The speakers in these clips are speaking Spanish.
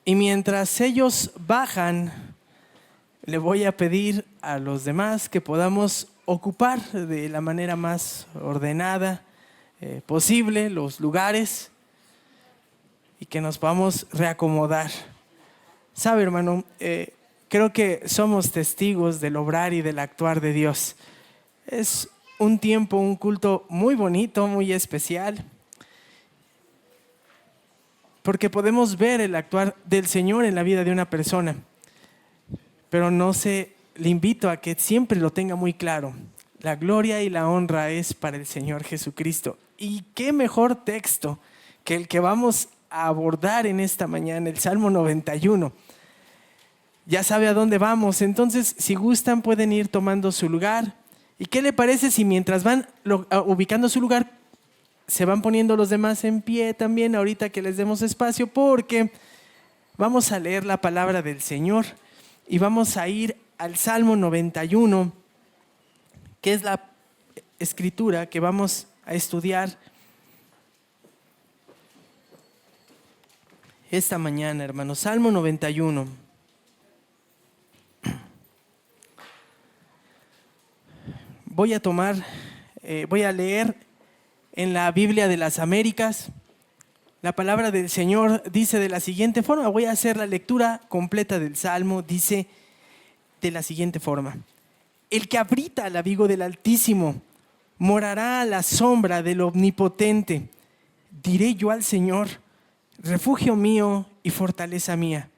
Y mientras ellos bajan, le voy a pedir a los demás que podamos ocupar de la manera más ordenada posible los lugares y que nos podamos reacomodar. Sabe, hermano, creo que somos testigos del obrar y del actuar de Dios. Es un tiempo, un culto muy bonito, muy especial, porque podemos ver el actuar del Señor en la vida de una persona. Pero le invito a que siempre lo tenga muy claro. La gloria y la honra es para el Señor Jesucristo. Y qué mejor texto que el que vamos a abordar en esta mañana, el Salmo 91. Ya sabe a dónde vamos, entonces si gustan pueden ir tomando su lugar. ¿Y qué le parece si mientras van ubicando su lugar, se van poniendo los demás en pie también ahorita que les demos espacio? Porque vamos a leer la palabra del Señor y vamos a ir al Salmo 91, que es la escritura que vamos a estudiar esta mañana, hermanos. Salmo 91. Voy a leer en la Biblia de las Américas. La palabra del Señor dice de la siguiente forma. Voy a hacer la lectura completa del Salmo. Dice de la siguiente forma: el que habita al abrigo del Altísimo morará a la sombra del Omnipotente. Diré yo al Señor, refugio mío y fortaleza mía,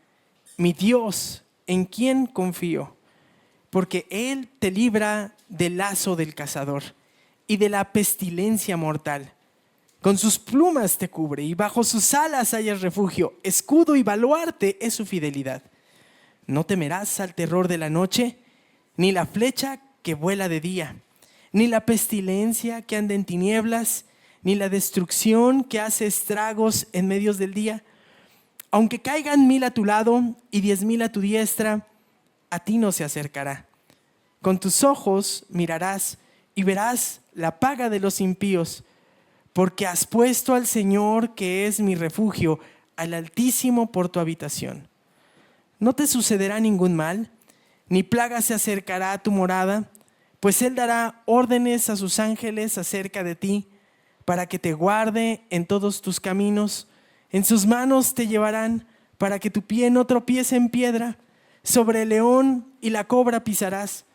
mi Dios, en quien confío. Porque Él te libra del lazo del cazador y de la pestilencia mortal. Con sus plumas te cubre y bajo sus alas hallas refugio. Escudo y baluarte es su fidelidad. No temerás al terror de la noche, ni la flecha que vuela de día, ni la pestilencia que anda en tinieblas, ni la destrucción que hace estragos en medio del día. Aunque caigan 1000 a tu lado y 10,000 a tu diestra, a ti no se acercará. Con tus ojos mirarás y verás la paga de los impíos, porque has puesto al Señor, que es mi refugio, al Altísimo por tu habitación. No te sucederá ningún mal, ni plaga se acercará a tu morada, pues Él dará órdenes a sus ángeles acerca de ti, para que te guarde en todos tus caminos. En sus manos te llevarán, para que tu pie no tropiece en piedra. Sobre el león y la cobra pisarás.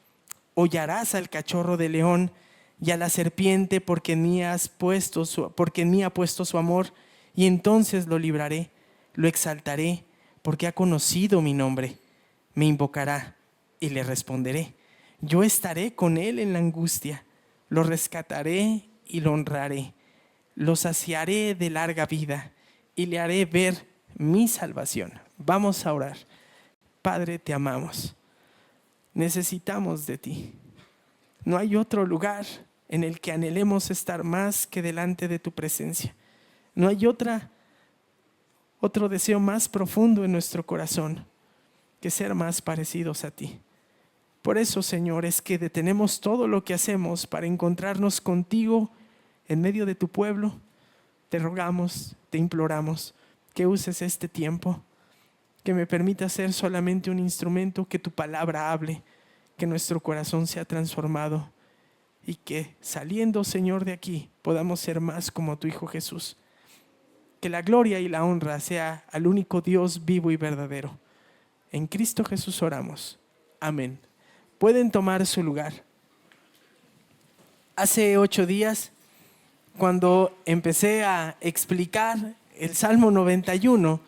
Hollarás al cachorro de león y a la serpiente, porque en mí ha puesto su amor, y entonces lo libraré, lo exaltaré, porque ha conocido mi nombre. Me invocará y le responderé. Yo estaré con él en la angustia, lo rescataré y lo honraré. Lo saciaré de larga vida y le haré ver mi salvación. Vamos a orar. Padre, te amamos. Necesitamos de ti. No hay otro lugar en el que anhelemos estar más que delante de tu presencia. No hay otro deseo más profundo en nuestro corazón que ser más parecidos a ti. Por eso, Señor, es que detenemos todo lo que hacemos para encontrarnos contigo en medio de tu pueblo. Te rogamos, te imploramos que uses este tiempo, que me permita ser solamente un instrumento, que tu palabra hable, que nuestro corazón sea transformado y que saliendo, Señor, de aquí podamos ser más como tu Hijo Jesús. Que la gloria y la honra sea al único Dios vivo y verdadero. En Cristo Jesús oramos. Amén. Pueden tomar su lugar. Hace 8 días, cuando empecé a explicar el Salmo 91,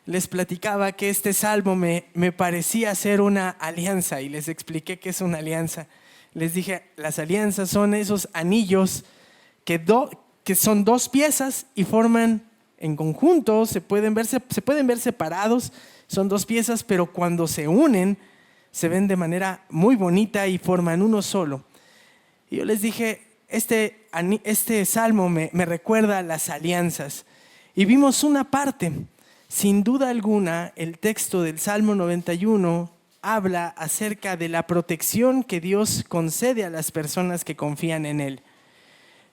les platicaba que este salmo me parecía ser una alianza, y les expliqué qué es una alianza. Les dije, las alianzas son esos anillos que son 2 piezas y forman en conjunto, se pueden ver separados, son 2 piezas, pero cuando se unen, se ven de manera muy bonita y forman uno solo. Y yo les dije, este salmo me recuerda a las alianzas. Y vimos una parte. Sin duda alguna, el texto del Salmo 91 habla acerca de la protección que Dios concede a las personas que confían en Él.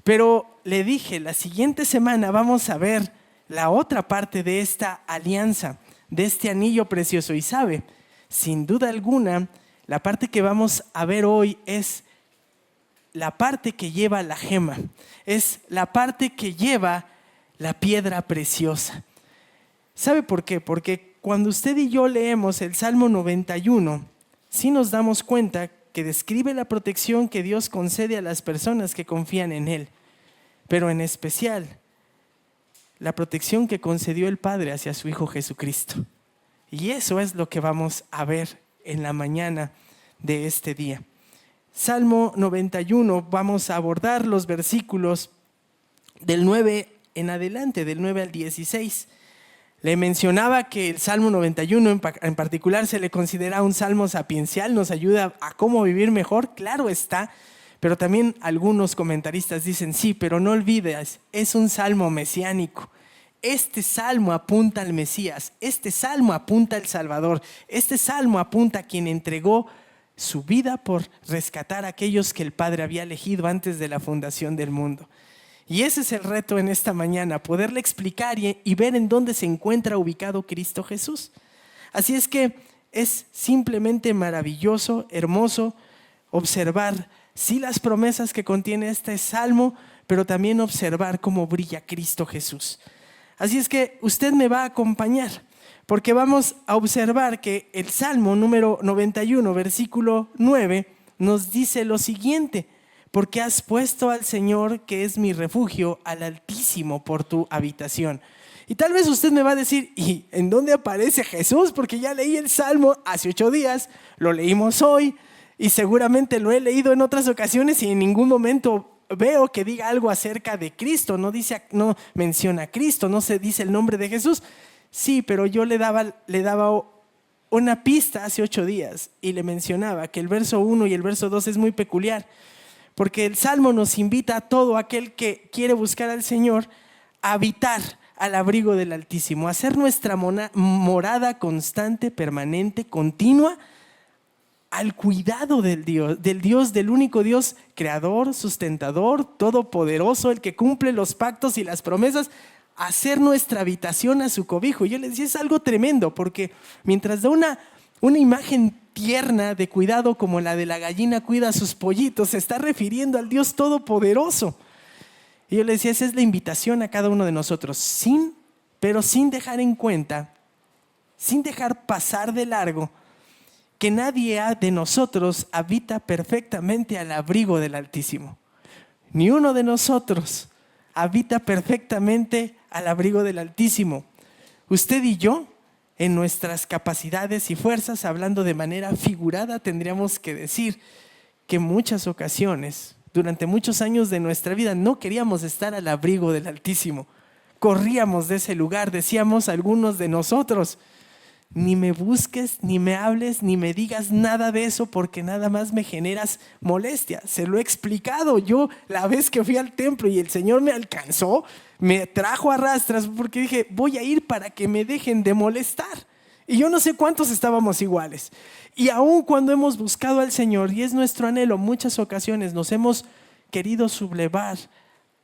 Pero le dije, la siguiente semana vamos a ver la otra parte de esta alianza, de este anillo precioso. Y sabe, sin duda alguna, la parte que vamos a ver hoy es la parte que lleva la gema, es la parte que lleva la piedra preciosa. ¿Sabe por qué? Porque cuando usted y yo leemos el Salmo 91, sí nos damos cuenta que describe la protección que Dios concede a las personas que confían en Él, pero en especial la protección que concedió el Padre hacia su Hijo Jesucristo. Y eso es lo que vamos a ver en la mañana de este día. Salmo 91, vamos a abordar los versículos del 9 en adelante, del 9 al 16. Le mencionaba que el Salmo 91 en particular se le considera un salmo sapiencial, nos ayuda a cómo vivir mejor, claro está, pero también algunos comentaristas dicen sí, pero no olvides, es un salmo mesiánico. Este salmo apunta al Mesías, este salmo apunta al Salvador, este salmo apunta a quien entregó su vida por rescatar a aquellos que el Padre había elegido antes de la fundación del mundo. Y ese es el reto en esta mañana, poderle explicar y ver en dónde se encuentra ubicado Cristo Jesús. Así es que es simplemente maravilloso, hermoso observar sí las promesas que contiene este salmo, pero también observar cómo brilla Cristo Jesús. Así es que usted me va a acompañar, porque vamos a observar que el Salmo número 91, versículo 9, nos dice lo siguiente: porque has puesto al Señor, que es mi refugio, al Altísimo por tu habitación. Y tal vez usted me va a decir, ¿y en dónde aparece Jesús? Porque ya leí el Salmo hace 8 días, lo leímos hoy, y seguramente lo he leído en otras ocasiones y en ningún momento veo que diga algo acerca de Cristo. No menciona a Cristo, no se dice el nombre de Jesús. Sí, pero yo le daba una pista hace 8 días y le mencionaba que el verso 1 y el verso 2 es muy peculiar, porque el Salmo nos invita a todo aquel que quiere buscar al Señor a habitar al abrigo del Altísimo, a hacer nuestra morada constante, permanente, continua, al cuidado del único Dios creador, sustentador, todopoderoso, el que cumple los pactos y las promesas, hacer nuestra habitación a su cobijo. Y yo les decía, es algo tremendo, porque mientras da una imagen tierna de cuidado como la de la gallina cuida a sus pollitos, se está refiriendo al Dios todopoderoso. Y yo le decía, esa es la invitación a cada uno de nosotros, pero sin dejar en cuenta, sin dejar pasar de largo, que nadie de nosotros habita perfectamente al abrigo del Altísimo. Ni uno de nosotros habita perfectamente al abrigo del Altísimo. Usted y yo, en nuestras capacidades y fuerzas, hablando de manera figurada, tendríamos que decir que en muchas ocasiones, durante muchos años de nuestra vida, no queríamos estar al abrigo del Altísimo. Corríamos de ese lugar, decíamos algunos de nosotros, ni me busques, ni me hables, ni me digas nada de eso, porque nada más me generas molestia. Se lo he explicado yo la vez que fui al templo y el Señor me alcanzó, me trajo a rastras, porque dije, voy a ir para que me dejen de molestar. Y yo no sé cuántos estábamos iguales. Y aun cuando hemos buscado al Señor, y es nuestro anhelo, muchas ocasiones nos hemos querido sublevar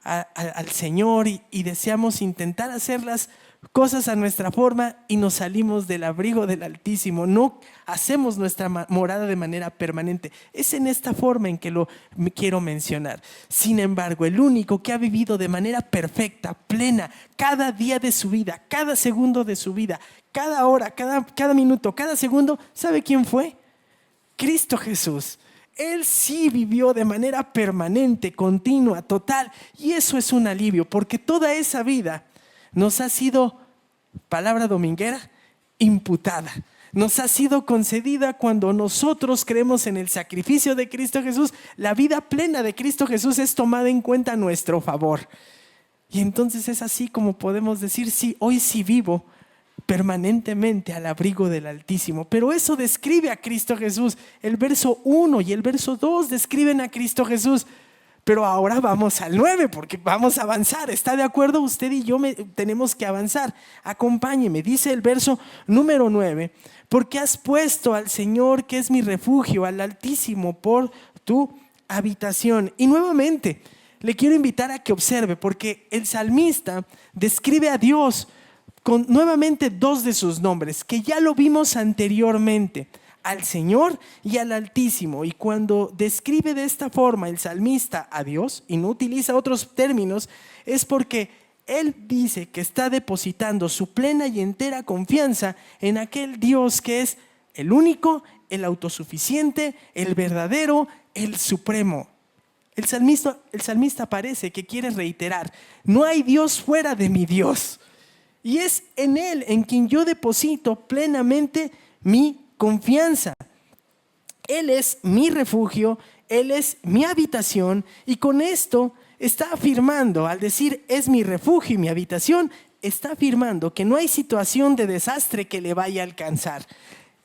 al Señor y deseamos intentar hacer las cosas a nuestra forma y nos salimos del abrigo del Altísimo. No hacemos nuestra morada de manera permanente. Es en esta forma en que lo quiero mencionar. Sin embargo, el único que ha vivido de manera perfecta, plena, cada día de su vida, cada segundo de su vida, cada hora, cada minuto, cada segundo, ¿sabe quién fue? Cristo Jesús. Él sí vivió de manera permanente, continua, total, y eso es un alivio, porque toda esa vida nos ha sido, palabra dominguera, imputada. Nos ha sido concedida cuando nosotros creemos en el sacrificio de Cristo Jesús. La vida plena de Cristo Jesús es tomada en cuenta a nuestro favor. Y entonces es así como podemos decir, sí, hoy sí vivo permanentemente al abrigo del Altísimo. Pero eso describe a Cristo Jesús. El verso 1 y el verso 2 describen a Cristo Jesús. Pero ahora vamos al 9 porque vamos a avanzar. ¿Está de acuerdo? Usted y yo tenemos que avanzar. Acompáñeme. Dice el verso número 9: porque has puesto al Señor, que es mi refugio, al Altísimo por tu habitación. Y nuevamente le quiero invitar a que observe, porque el salmista describe a Dios con nuevamente dos de sus nombres, que ya lo vimos anteriormente, al Señor y al Altísimo. Y cuando describe de esta forma el salmista a Dios y no utiliza otros términos, es porque él dice que está depositando su plena y entera confianza en aquel Dios que es el único, el autosuficiente, el verdadero, el supremo. El salmista parece que quiere reiterar: no hay Dios fuera de mi Dios. Y es en Él en quien yo deposito plenamente mi confianza. Él es mi refugio, Él es mi habitación, y con esto está afirmando, al decir es mi refugio y mi habitación, está afirmando que no hay situación de desastre que le vaya a alcanzar.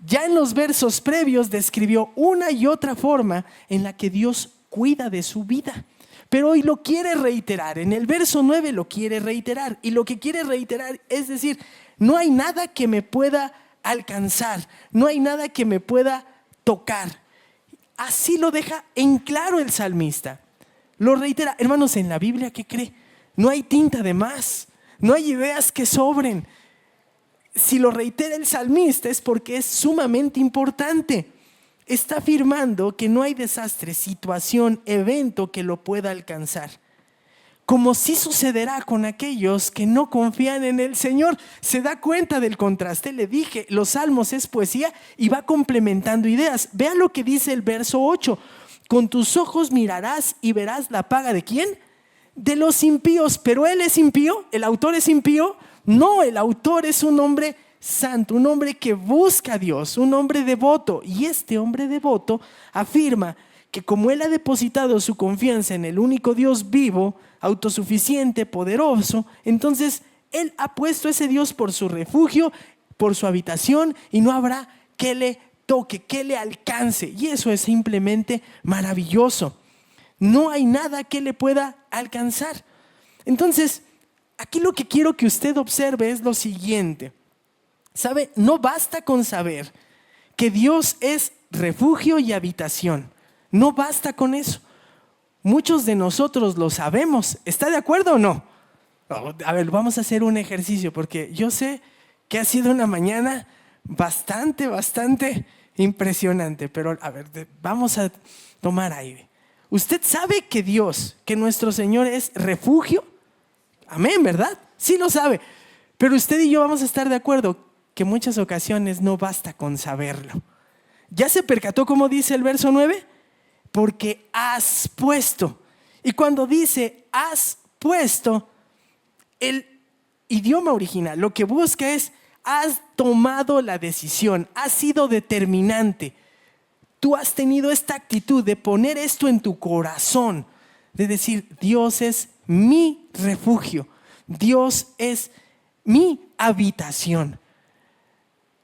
Ya en los versos previos describió una y otra forma en la que Dios cuida de su vida. Pero hoy lo quiere reiterar, en el verso 9 lo quiere reiterar, y lo que quiere reiterar es decir, no hay nada que me pueda alcanzar, no hay nada que me pueda tocar. Así lo deja en claro el salmista. Lo reitera. Hermanos, en la Biblia, ¿qué cree? No hay tinta de más, no hay ideas que sobren. Si lo reitera el salmista es porque es sumamente importante. Está afirmando que no hay desastre, situación, evento que lo pueda alcanzar. Como sí sucederá con aquellos que no confían en el Señor. Se da cuenta del contraste. Le dije, los salmos es poesía y va complementando ideas. Vean lo que dice el verso 8. Con tus ojos mirarás y verás la paga ¿de quién? De los impíos. ¿Pero él es impío? ¿El autor es impío? No, el autor es un hombre santo, un hombre que busca a Dios, un hombre devoto. Y este hombre devoto afirma que como él ha depositado su confianza en el único Dios vivo, autosuficiente, poderoso, entonces él ha puesto a ese Dios por su refugio, por su habitación, y no habrá que le toque, que le alcance. Y eso es simplemente maravilloso. No hay nada que le pueda alcanzar. Entonces, aquí lo que quiero que usted observe es lo siguiente. ¿Sabe? No basta con saber que Dios es refugio y habitación. No basta con eso. Muchos de nosotros lo sabemos. ¿Está de acuerdo o no? A ver, vamos a hacer un ejercicio porque yo sé que ha sido una mañana bastante impresionante. Pero a ver, vamos a tomar aire. ¿Usted sabe que Dios, que nuestro Señor es refugio? Amén, ¿verdad? Sí lo sabe. Pero usted y yo vamos a estar de acuerdo que en muchas ocasiones no basta con saberlo. ¿Ya se percató cómo dice el verso 9? Porque has puesto. Y cuando dice has puesto, el idioma original lo que busca es has tomado la decisión, has sido determinante. Tú has tenido esta actitud de poner esto en tu corazón, de decir Dios es mi refugio, Dios es mi habitación.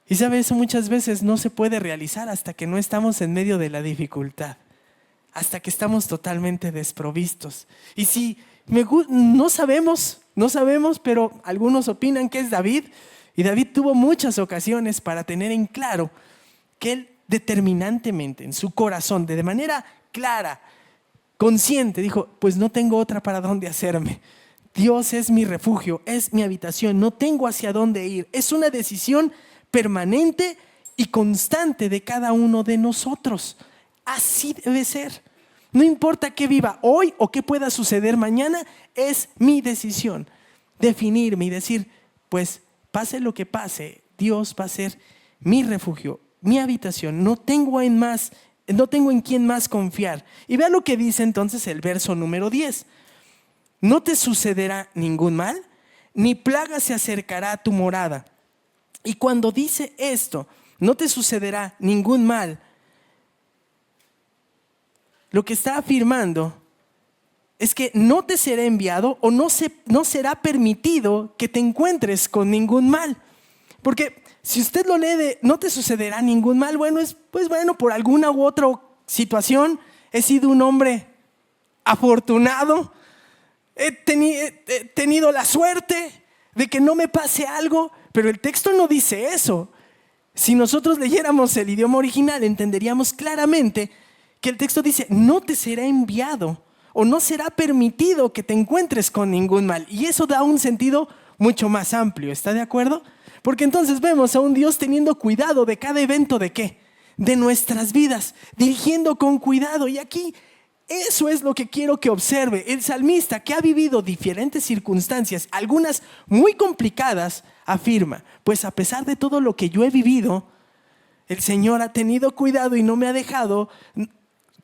Y sabe, eso muchas veces no se puede realizar hasta que no estamos en medio de la dificultad, hasta que estamos totalmente desprovistos. Y si no sabemos, pero algunos opinan que es David, y David tuvo muchas ocasiones para tener en claro que él determinantemente en su corazón, de manera clara, consciente, dijo, pues no tengo otra para dónde hacerme. Dios es mi refugio, es mi habitación, no tengo hacia dónde ir. Es una decisión permanente y constante de cada uno de nosotros. Así debe ser. No importa qué viva hoy o qué pueda suceder mañana, es mi decisión definirme y decir, pues pase lo que pase, Dios va a ser mi refugio, mi habitación. No tengo en quién más confiar. Y vea lo que dice entonces el verso número 10. No te sucederá ningún mal, ni plaga se acercará a tu morada. Y cuando dice esto, no te sucederá ningún mal, lo que está afirmando es que no te será enviado o no será permitido que te encuentres con ningún mal. Porque si usted lo lee de no te sucederá ningún mal, bueno, por alguna u otra situación he sido un hombre afortunado, he tenido la suerte de que no me pase algo, pero el texto no dice eso. Si nosotros leyéramos el idioma original, entenderíamos claramente que el texto dice, no te será enviado o no será permitido que te encuentres con ningún mal. Y eso da un sentido mucho más amplio. ¿Está de acuerdo? Porque entonces vemos a un Dios teniendo cuidado de cada evento ¿de qué? De nuestras vidas, dirigiendo con cuidado. Y aquí eso es lo que quiero que observe. El salmista, que ha vivido diferentes circunstancias, algunas muy complicadas, afirma: pues a pesar de todo lo que yo he vivido, el Señor ha tenido cuidado y no me ha dejado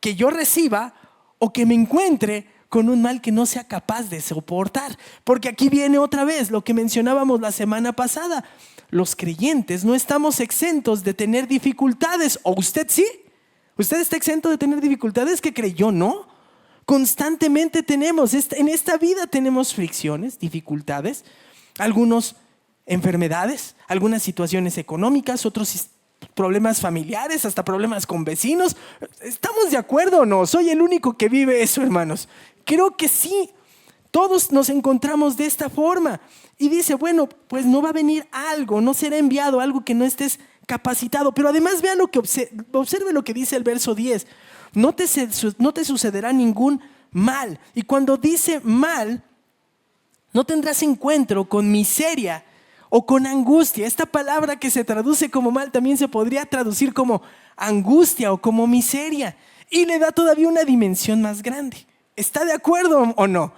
que yo reciba o que me encuentre con un mal que no sea capaz de soportar. Porque aquí viene otra vez lo que mencionábamos la semana pasada. Los creyentes no estamos exentos de tener dificultades. ¿O usted sí? ¿Usted está exento de tener dificultades? ¿Qué cree? Yo no. Constantemente tenemos, en esta vida tenemos fricciones, dificultades, algunas enfermedades, algunas situaciones económicas, otros problemas familiares, hasta problemas con vecinos. ¿Estamos de acuerdo o no? ¿Soy el único que vive eso, hermanos? Creo que sí. Todos nos encontramos de esta forma. Y dice, bueno, pues no va a venir algo, no será enviado algo que no estés capacitado. Pero además vea observe lo que dice el verso 10. No te sucederá ningún mal. Y cuando dice mal, no tendrás encuentro con miseria o con angustia. Esta palabra que se traduce como mal también se podría traducir como angustia o como miseria. Y le da todavía una dimensión más grande. ¿Está de acuerdo o no?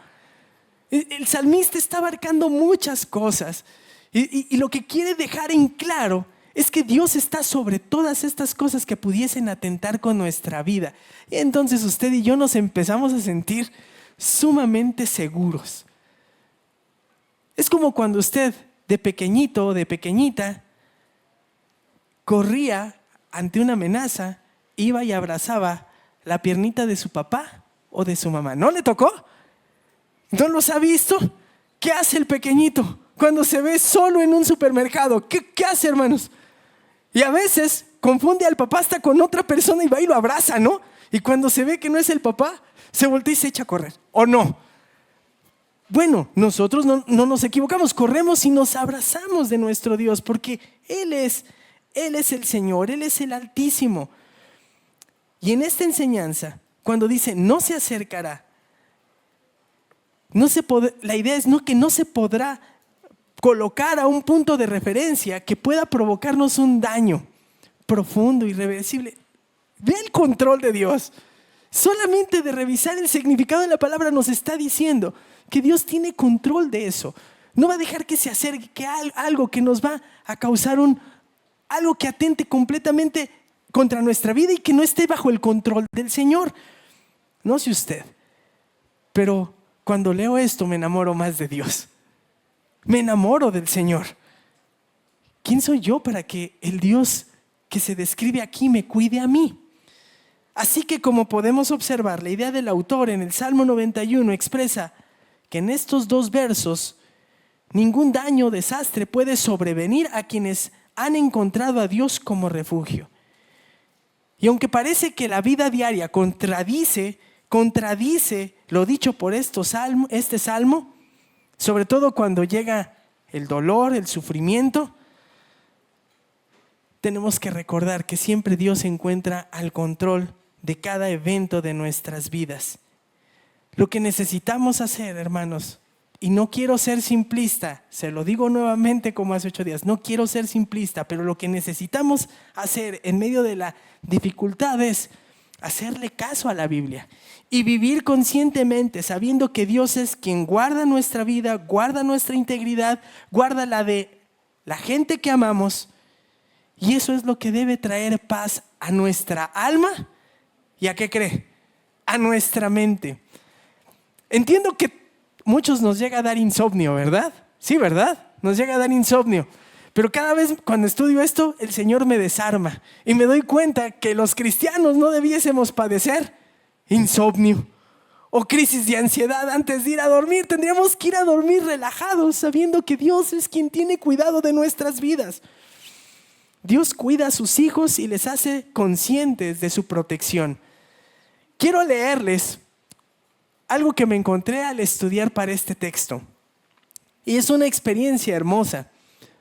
El salmista está abarcando muchas cosas. Y lo que quiere dejar en claro es que Dios está sobre todas estas cosas que pudiesen atentar con nuestra vida. Y entonces usted y yo nos empezamos a sentir sumamente seguros. Es como cuando usted de pequeñito o de pequeñita corría ante una amenaza, iba y abrazaba la piernita de su papá o de su mamá. ¿No le tocó? ¿No los ha visto? ¿Qué hace el pequeñito cuando se ve solo en un supermercado? ¿Qué hace, hermanos? Y a veces confunde al papá hasta con otra persona y va y lo abraza, ¿no? Y cuando se ve que no es el papá, se voltea y se echa a correr. ¿O no? Bueno, nosotros no nos equivocamos, corremos y nos abrazamos de nuestro Dios porque Él es el Señor, Él es el Altísimo. Y en esta enseñanza, cuando dice no se acercará, la idea es que no se podrá colocar a un punto de referencia que pueda provocarnos un daño profundo, irreversible. Ve el control de Dios. Solamente de revisar el significado de la palabra nos está diciendo que Dios tiene control de eso. No va a dejar que se acerque algo que nos va a causar algo que atente completamente contra nuestra vida y que no esté bajo el control del Señor. No sé usted, pero cuando leo esto me enamoro más de Dios. Me enamoro del Señor. ¿Quién soy yo para que el Dios que se describe aquí me cuide a mí? Así que, como podemos observar, la idea del autor en el Salmo 91 expresa que en estos dos versos ningún daño o desastre puede sobrevenir a quienes han encontrado a Dios como refugio. Y aunque parece que la vida diaria contradice lo dicho por este salmo, sobre todo cuando llega el dolor, el sufrimiento, tenemos que recordar que siempre Dios se encuentra al control de cada evento de nuestras vidas. Lo que necesitamos hacer, hermanos, y no quiero ser simplista, se lo digo nuevamente como hace 8 días, no quiero ser simplista, pero lo que necesitamos hacer en medio de la dificultad es hacerle caso a la Biblia y vivir conscientemente sabiendo que Dios es quien guarda nuestra vida, guarda nuestra integridad, guarda la de la gente que amamos, y eso es lo que debe traer paz a nuestra alma y ¿a qué cree? A nuestra mente. Entiendo que muchos nos llega a dar insomnio, ¿verdad? Sí, ¿verdad? Nos llega a dar insomnio. Pero cada vez cuando estudio esto, el Señor me desarma y me doy cuenta que los cristianos no debiésemos padecer insomnio o crisis de ansiedad antes de ir a dormir. Tendríamos que ir a dormir relajados, sabiendo que Dios es quien tiene cuidado de nuestras vidas. Dios cuida a sus hijos y les hace conscientes de su protección. Quiero leerles algo que me encontré al estudiar para este texto. Y es una experiencia hermosa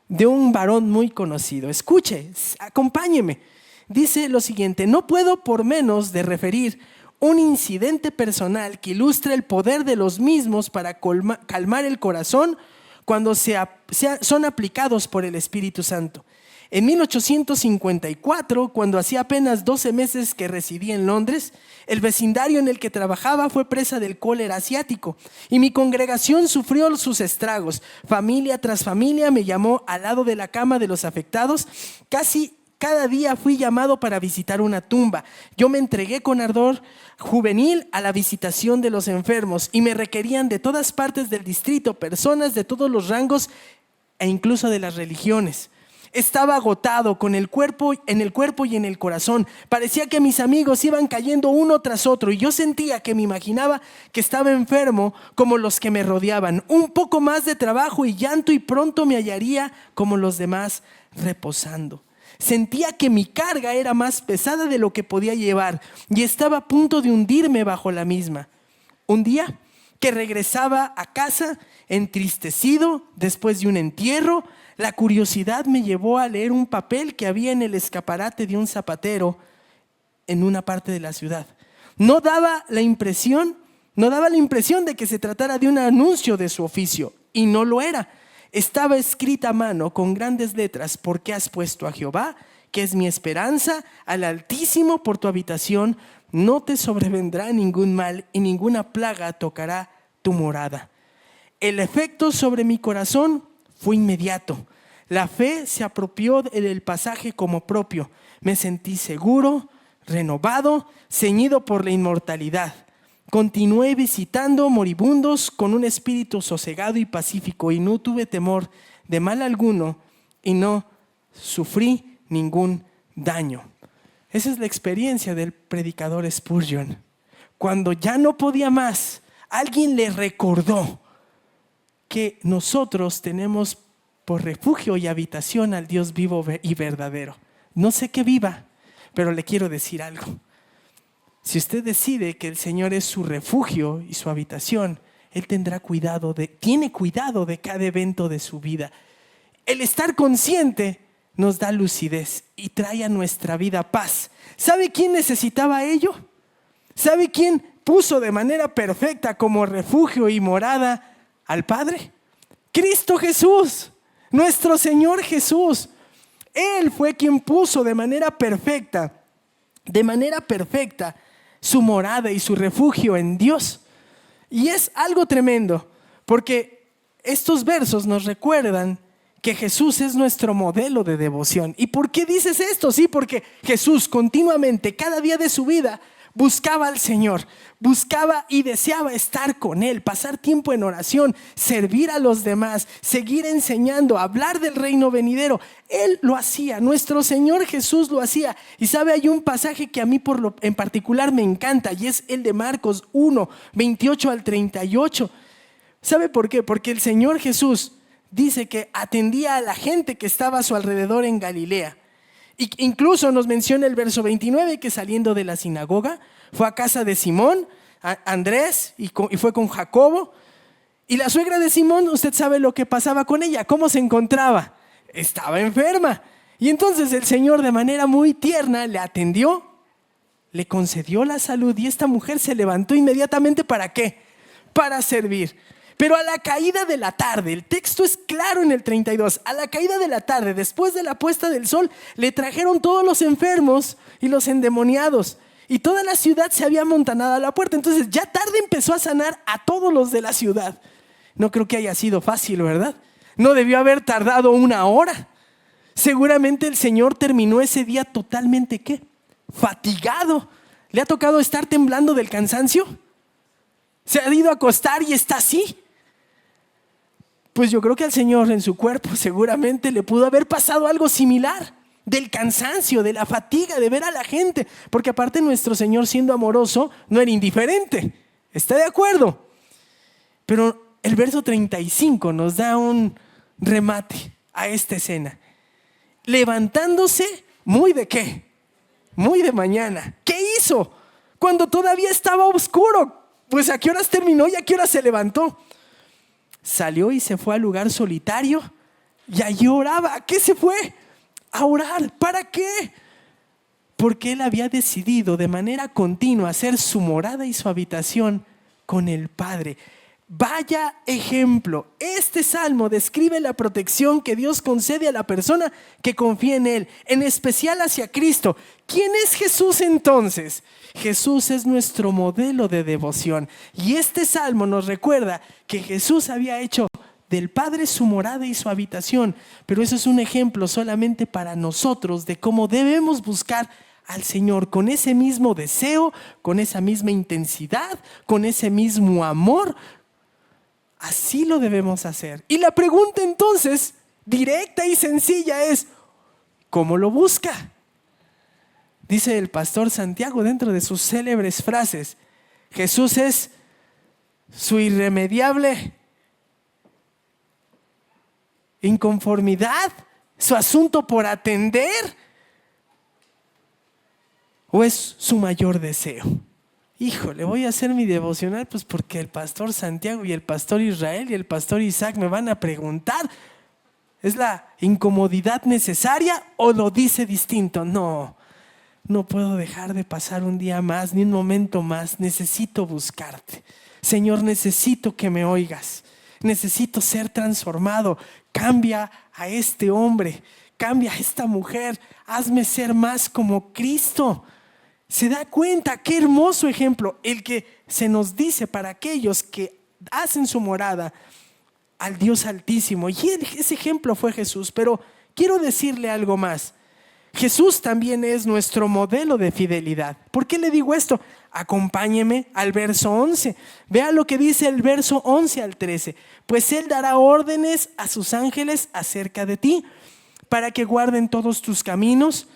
de un varón muy conocido. Escuche, acompáñeme. Dice lo siguiente: no puedo por menos de referir un incidente personal que ilustra el poder de los mismos para calmar el corazón cuando son aplicados por el Espíritu Santo. En 1854, cuando hacía apenas 12 meses que residí en Londres, el vecindario en el que trabajaba fue presa del cólera asiático y mi congregación sufrió sus estragos. Familia tras familia me llamó al lado de la cama de los afectados. Casi cada día fui llamado para visitar una tumba. Yo me entregué con ardor juvenil a la visitación de los enfermos y me requerían de todas partes del distrito personas de todos los rangos e incluso de las religiones. Estaba agotado en el cuerpo y en el corazón. Parecía que mis amigos iban cayendo uno tras otro y yo sentía que me imaginaba que estaba enfermo como los que me rodeaban. Un poco más de trabajo y llanto y pronto me hallaría como los demás reposando. Sentía que mi carga era más pesada de lo que podía llevar y estaba a punto de hundirme bajo la misma. Un día que regresaba a casa entristecido después de un entierro, la curiosidad me llevó a leer un papel que había en el escaparate de un zapatero en una parte de la ciudad. No daba la impresión de que se tratara de un anuncio de su oficio, y no lo era. Estaba escrita a mano con grandes letras: ¿por qué has puesto a Jehová, que es mi esperanza, al Altísimo por tu habitación? No te sobrevendrá ningún mal y ninguna plaga tocará tu morada. El efecto sobre mi corazón fue inmediato. La fe se apropió del pasaje como propio. Me sentí seguro, renovado, ceñido por la inmortalidad. Continué visitando moribundos con un espíritu sosegado y pacífico y no tuve temor de mal alguno y no sufrí ningún daño. Esa es la experiencia del predicador Spurgeon. Cuando ya no podía más, alguien le recordó que nosotros tenemos por refugio y habitación al Dios vivo y verdadero. No sé qué viva, pero le quiero decir algo. Si usted decide que el Señor es su refugio y su habitación, Él tiene cuidado de cada evento de su vida. El estar consciente nos da lucidez y trae a nuestra vida paz. ¿Sabe quién necesitaba ello? ¿Sabe quién puso de manera perfecta como refugio y morada al Padre? Cristo Jesús, nuestro Señor Jesús. Él fue quien puso de manera perfecta su morada y su refugio en Dios. Y es algo tremendo, porque estos versos nos recuerdan que Jesús es nuestro modelo de devoción. ¿Y por qué dices esto? Sí, porque Jesús continuamente, cada día de su vida, buscaba al Señor, buscaba y deseaba estar con Él, pasar tiempo en oración, servir a los demás, seguir enseñando, hablar del reino venidero. Él lo hacía, nuestro Señor Jesús lo hacía. Y sabe, hay un pasaje que a mí en particular me encanta y es el de Marcos 1, 28 al 38. ¿Sabe por qué? Porque el Señor Jesús dice que atendía a la gente que estaba a su alrededor en Galilea. Y incluso nos menciona el verso 29 que saliendo de la sinagoga fue a casa de Simón, Andrés y fue con Jacobo. Y la suegra de Simón, usted sabe lo que pasaba con ella, cómo se encontraba. Estaba enferma. Y entonces el Señor de manera muy tierna le atendió, le concedió la salud y esta mujer se levantó inmediatamente. ¿Para qué? Para servir. Pero a la caída de la tarde, el texto es claro en el 32, a la caída de la tarde, después de la puesta del sol, le trajeron todos los enfermos y los endemoniados. Y toda la ciudad se había amontonado a la puerta. Entonces ya tarde empezó a sanar a todos los de la ciudad. No creo que haya sido fácil, ¿verdad? No debió haber tardado 1 hora. Seguramente el Señor terminó ese día totalmente, ¿qué? Fatigado. ¿Le ha tocado estar temblando del cansancio? ¿Se ha ido a acostar y está así? Pues yo creo que al Señor en su cuerpo seguramente le pudo haber pasado algo similar, del cansancio, de la fatiga, de ver a la gente, porque aparte nuestro Señor, siendo amoroso, no era indiferente. ¿Está de acuerdo? Pero el verso 35 nos da un remate a esta escena. Levantándose, ¿muy de qué? Muy de mañana. ¿Qué hizo? Cuando todavía estaba oscuro. Pues ¿a qué horas terminó y a qué horas se levantó? Salió y se fue al lugar solitario y allí oraba. ¿A qué se fue? A orar. ¿Para qué? Porque él había decidido de manera continua hacer su morada y su habitación con el Padre. Vaya ejemplo. Este salmo describe la protección que Dios concede a la persona que confía en Él, en especial hacia Cristo. ¿Quién es Jesús entonces? Jesús es nuestro modelo de devoción. Y este salmo nos recuerda que Jesús había hecho del Padre su morada y su habitación. Pero eso es un ejemplo solamente para nosotros de cómo debemos buscar al Señor con ese mismo deseo, con esa misma intensidad, con ese mismo amor. Así lo debemos hacer. Y la pregunta entonces, directa y sencilla es, ¿cómo lo busca? Dice el pastor Santiago dentro de sus célebres frases, Jesús es su irremediable inconformidad, su asunto por atender, ¿o es su mayor deseo? Híjole, voy a hacer mi devocional pues porque el pastor Santiago y el pastor Israel y el pastor Isaac me van a preguntar, ¿es la incomodidad necesaria o lo dice distinto? No puedo dejar de pasar un día más ni un momento más. Necesito buscarte. Señor, necesito que me oigas. Necesito ser transformado. Cambia a este hombre, cambia a esta mujer. Hazme ser más como Cristo. ¿Se da cuenta? Qué hermoso ejemplo el que se nos dice para aquellos que hacen su morada al Dios Altísimo. Y ese ejemplo fue Jesús. Pero quiero decirle algo más. Jesús también es nuestro modelo de fidelidad. ¿Por qué le digo esto? Acompáñeme al verso 11. Vea lo que dice el verso 11 al 13. Pues Él dará órdenes a sus ángeles acerca de ti, para que guarden todos tus caminos.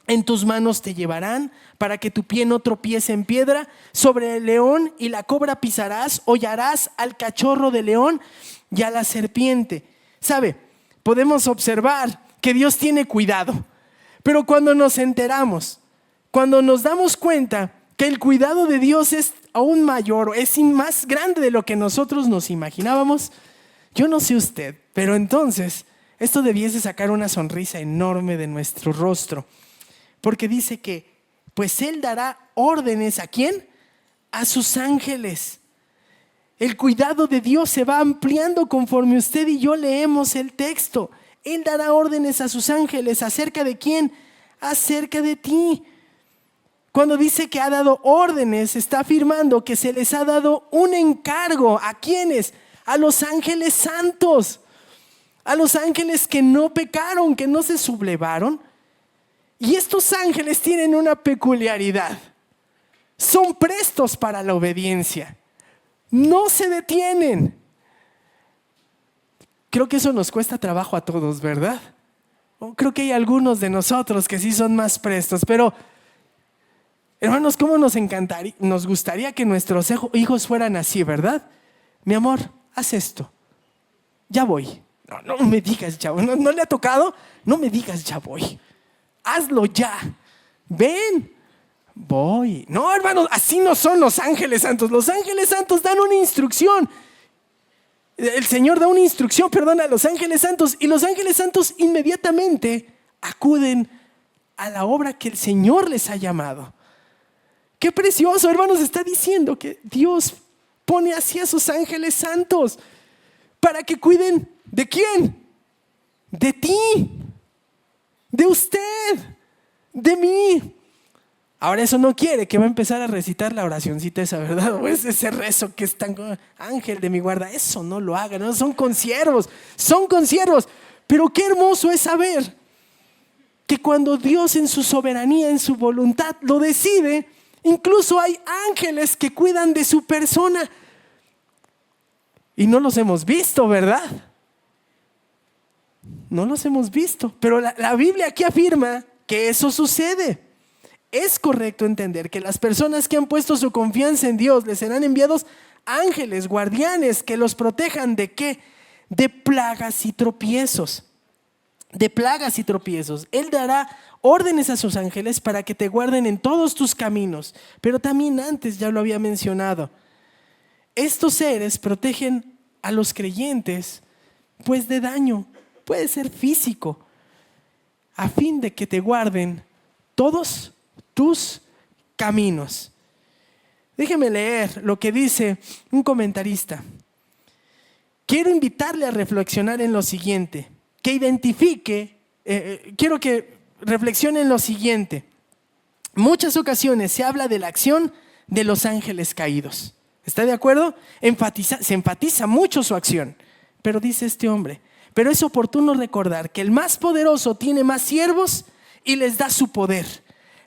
En tus manos te llevarán, para que tu pie no tropiece en piedra. Sobre el león y la cobra pisarás, hollarás al cachorro de león y a la serpiente. ¿Sabe? Podemos observar que Dios tiene cuidado. Pero cuando nos enteramos, cuando nos damos cuenta que el cuidado de Dios es aún mayor, es más grande de lo que nosotros nos imaginábamos, yo no sé usted, pero entonces esto debiese sacar una sonrisa enorme de nuestro rostro. Porque dice que, pues Él dará órdenes ¿a quién? A sus ángeles. El cuidado de Dios se va ampliando conforme usted y yo leemos el texto. Él dará órdenes a sus ángeles. ¿Acerca de quién? Acerca de ti. Cuando dice que ha dado órdenes, está afirmando que se les ha dado un encargo. ¿A quiénes? A los ángeles santos. A los ángeles que no pecaron, que no se sublevaron. Y estos ángeles tienen una peculiaridad. Son prestos para la obediencia. No se detienen. Creo que eso nos cuesta trabajo a todos, ¿verdad? Creo que hay algunos de nosotros que sí son más prestos, pero hermanos, ¿cómo nos gustaría que nuestros hijos fueran así, ¿verdad? Mi amor, haz esto. Ya voy. No me digas ya voy. ¿No le ha tocado? No me digas ya voy. Hazlo ya. Ven. Voy. No, hermanos, así no son los ángeles santos. Los ángeles santos dan una instrucción. El Señor da una instrucción, a los ángeles santos, y los ángeles santos inmediatamente acuden a la obra que el Señor les ha llamado. Qué precioso, hermanos, está diciendo que Dios pone así a sus ángeles santos para que cuiden ¿de quién? De ti, de usted, de mí. Ahora eso no quiere que va a empezar a recitar la oracioncita esa, ¿verdad? O ese rezo que es tan ángel de mi guarda. Eso no lo hagan, ¿no? Son consiervos. Pero qué hermoso es saber que cuando Dios en su soberanía, en su voluntad lo decide, incluso hay ángeles que cuidan de su persona. Y no los hemos visto, ¿verdad? No los hemos visto. Pero la Biblia aquí afirma que eso sucede. Es correcto entender que las personas que han puesto su confianza en Dios les serán enviados ángeles, guardianes que los protejan ¿de qué? De plagas y tropiezos. De plagas y tropiezos. Él dará órdenes a sus ángeles para que te guarden en todos tus caminos. Pero también antes ya lo había mencionado. Estos seres protegen a los creyentes pues de daño, puede ser físico, a fin de que te guarden todos tus caminos. Déjeme leer lo que dice un comentarista. Quiero invitarle a reflexionar en lo siguiente, que identifique, quiero que reflexione en lo siguiente. Muchas ocasiones se habla de la acción de los ángeles caídos. ¿Está de acuerdo? Se enfatiza mucho su acción. Pero dice este hombre, pero es oportuno recordar que el más poderoso tiene más siervos y les da su poder.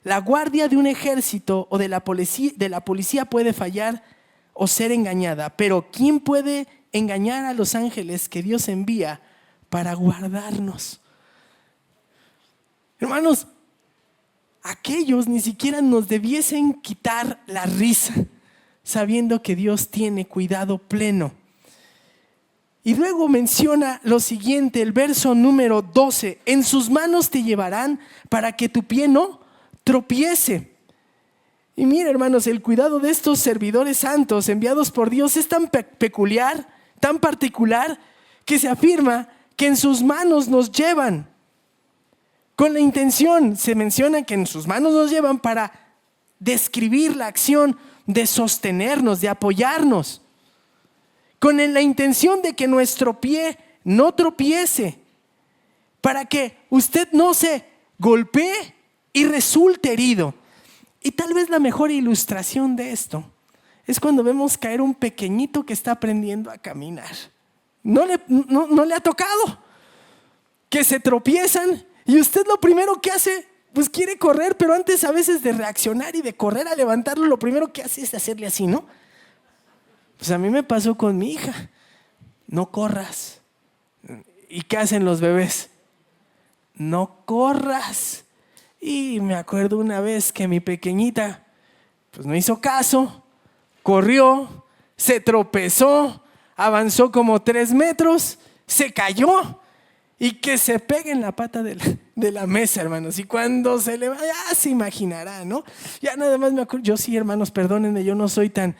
La guardia de un ejército o de la policía puede fallar o ser engañada, pero ¿quién puede engañar a los ángeles que Dios envía para guardarnos? Hermanos, aquellos ni siquiera nos debiesen quitar la risa, sabiendo que Dios tiene cuidado pleno. Y luego menciona lo siguiente, el verso número 12. En sus manos te llevarán para que tu pie no tropiece. Y mira, hermanos, el cuidado de estos servidores santos enviados por Dios es tan peculiar, tan particular, que se afirma que en sus manos nos llevan. Con la intención, se menciona que en sus manos nos llevan para describir la acción de sostenernos, de apoyarnos. Con la intención de que nuestro pie no tropiece, para que usted no se golpee y resulte herido. Y tal vez la mejor ilustración de esto es cuando vemos caer un pequeñito que está aprendiendo a caminar. ¿No le ha tocado? Que se tropiezan y usted lo primero que hace, pues quiere correr, pero antes a veces de reaccionar y de correr a levantarlo, lo primero que hace es hacerle así, ¿no? Pues a mí me pasó con mi hija. No corras. ¿Y qué hacen los bebés? No corras. Y me acuerdo una vez que mi pequeñita pues no hizo caso, corrió, se tropezó, avanzó como 3 metros, se cayó y que se pegue en la pata de la mesa, hermanos. Y cuando se le va, ya se imaginará, ¿no? Ya nada más me acuerdo, yo sí, hermanos, perdónenme, yo no soy tan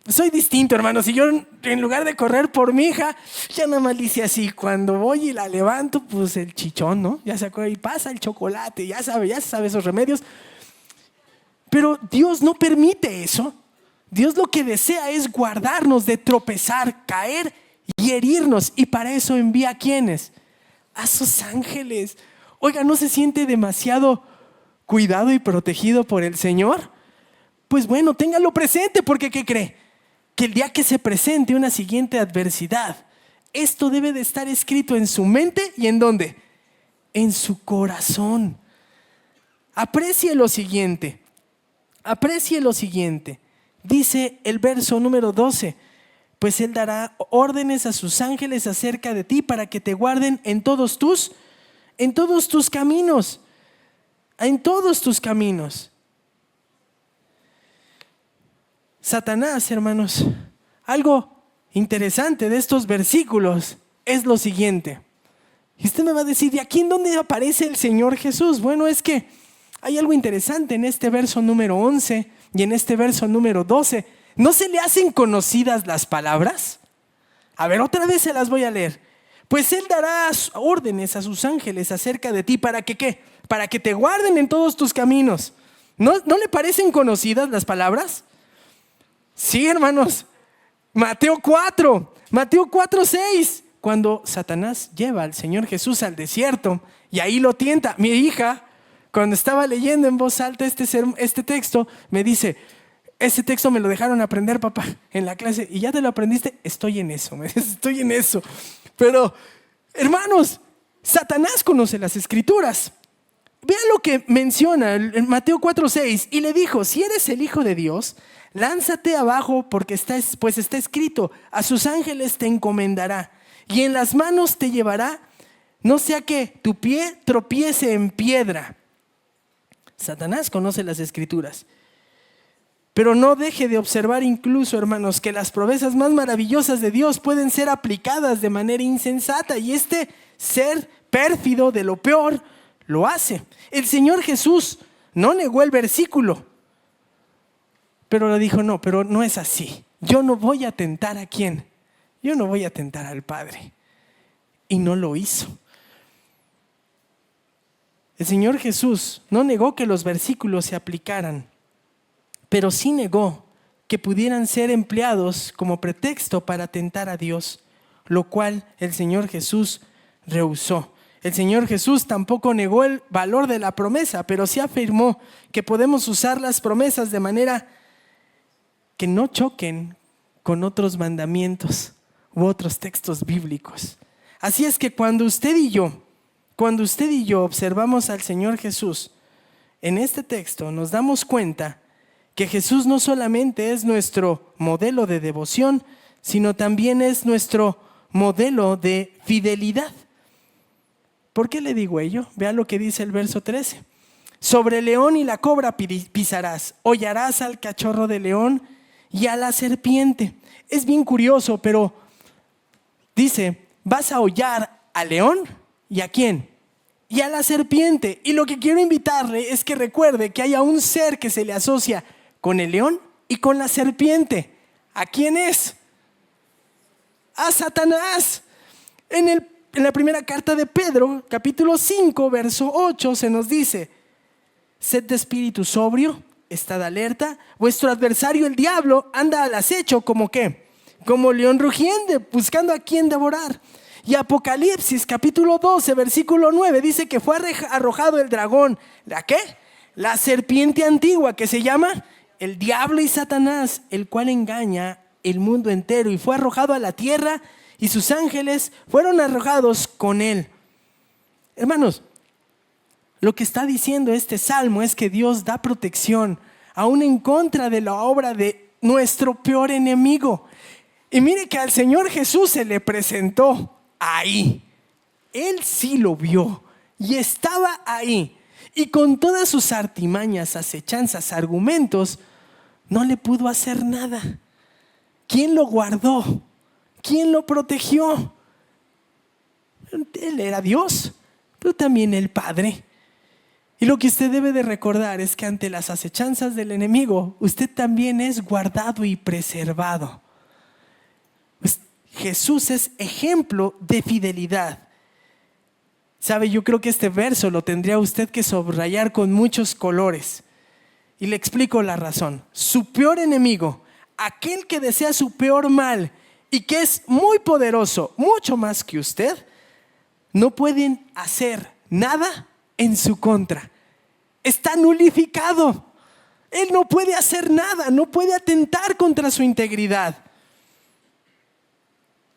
soy distinto, hermanos. Y yo, en lugar de correr por mi hija, ya nada más hice así. Cuando voy y la levanto, pues el chichón, ¿no? Ya se acuerda y pasa el chocolate, ya sabe esos remedios. Pero Dios no permite eso. Dios lo que desea es guardarnos de tropezar, caer y herirnos. Y para eso envía ¿a quiénes? A sus ángeles. Oiga, ¿no se siente demasiado cuidado y protegido por el Señor? Pues bueno, téngalo presente, porque ¿qué cree? Que el día que se presente una siguiente adversidad, esto debe de estar escrito en su mente. ¿Y en dónde? En su corazón. Aprecie lo siguiente. Dice el verso número 12. Pues Él dará órdenes a sus ángeles acerca de ti para que te guarden en todos tus caminos. En todos tus caminos. Satanás, hermanos, algo interesante de estos versículos es lo siguiente. Y usted me va a decir, ¿y aquí en dónde aparece el Señor Jesús? Bueno, es que hay algo interesante en este verso número 11 y en este verso número 12. ¿No se le hacen conocidas las palabras? A ver, otra vez se las voy a leer. Pues Él dará órdenes a sus ángeles acerca de ti. ¿Para que qué? Para que te guarden en todos tus caminos. ¿No le parecen conocidas las palabras? Sí, hermanos. Mateo 4:6. Cuando Satanás lleva al Señor Jesús al desierto y ahí lo tienta. Mi hija, cuando estaba leyendo en voz alta este texto, me dice, ese texto me lo dejaron aprender, papá, en la clase. ¿Y ya te lo aprendiste? Estoy en eso. Pero, hermanos, Satanás conoce las Escrituras. Vean lo que menciona en Mateo 4:6. Y le dijo, si eres el Hijo de Dios, lánzate abajo, porque está escrito, a sus ángeles te encomendará y en las manos te llevará, no sea que tu pie tropiece en piedra. Satanás conoce las Escrituras. Pero no deje de observar incluso, hermanos, que las proezas más maravillosas de Dios pueden ser aplicadas de manera insensata. Y este ser pérfido de lo peor lo hace. El Señor Jesús no negó el versículo, pero le dijo, no, pero no es así. Yo no voy a tentar ¿a quién? Yo no voy a tentar al Padre. Y no lo hizo. El Señor Jesús no negó que los versículos se aplicaran, pero sí negó que pudieran ser empleados como pretexto para tentar a Dios, lo cual el Señor Jesús rehusó. El Señor Jesús tampoco negó el valor de la promesa, pero sí afirmó que podemos usar las promesas de manera que no choquen con otros mandamientos u otros textos bíblicos. Así es que cuando usted y yo observamos al Señor Jesús en este texto, nos damos cuenta que Jesús no solamente es nuestro modelo de devoción, sino también es nuestro modelo de fidelidad. ¿Por qué le digo ello? Vea lo que dice el verso 13. Sobre el león y la cobra pisarás, hollarás al cachorro de león y a la serpiente. Es bien curioso, pero dice, vas a hollar al león y ¿a quién? Y a la serpiente. Y lo que quiero invitarle es que recuerde que hay a un ser que se le asocia con el león y con la serpiente. ¿A quién es? A Satanás. En la primera carta de Pedro, capítulo 5, verso 8, se nos dice: sed de espíritu sobrio, estad alerta, vuestro adversario el diablo anda al acecho como ¿qué? Como león rugiente, buscando a quien devorar. Y Apocalipsis capítulo 12, versículo 9 dice que fue arrojado el dragón. ¿La qué? La serpiente antigua, que se llama el diablo y Satanás, el cual engaña el mundo entero, y fue arrojado a la tierra y sus ángeles fueron arrojados con él. Hermanos, lo que está diciendo este salmo es que Dios da protección aún en contra de la obra de nuestro peor enemigo. Y mire que al Señor Jesús se le presentó ahí. Él sí lo vio y estaba ahí. Y con todas sus artimañas, acechanzas, argumentos, no le pudo hacer nada. ¿Quién lo guardó? ¿Quién lo protegió? Él era Dios, pero también el Padre. Y lo que usted debe de recordar es que ante las acechanzas del enemigo, usted también es guardado y preservado. Jesús es ejemplo de fidelidad. ¿Sabe? Yo creo que este verso lo tendría usted que subrayar con muchos colores. Y le explico la razón. Su peor enemigo, aquel que desea su peor mal y que es muy poderoso, mucho más que usted, no pueden hacer nada en su contra. Está nulificado. Él no puede hacer nada, no puede atentar contra su integridad.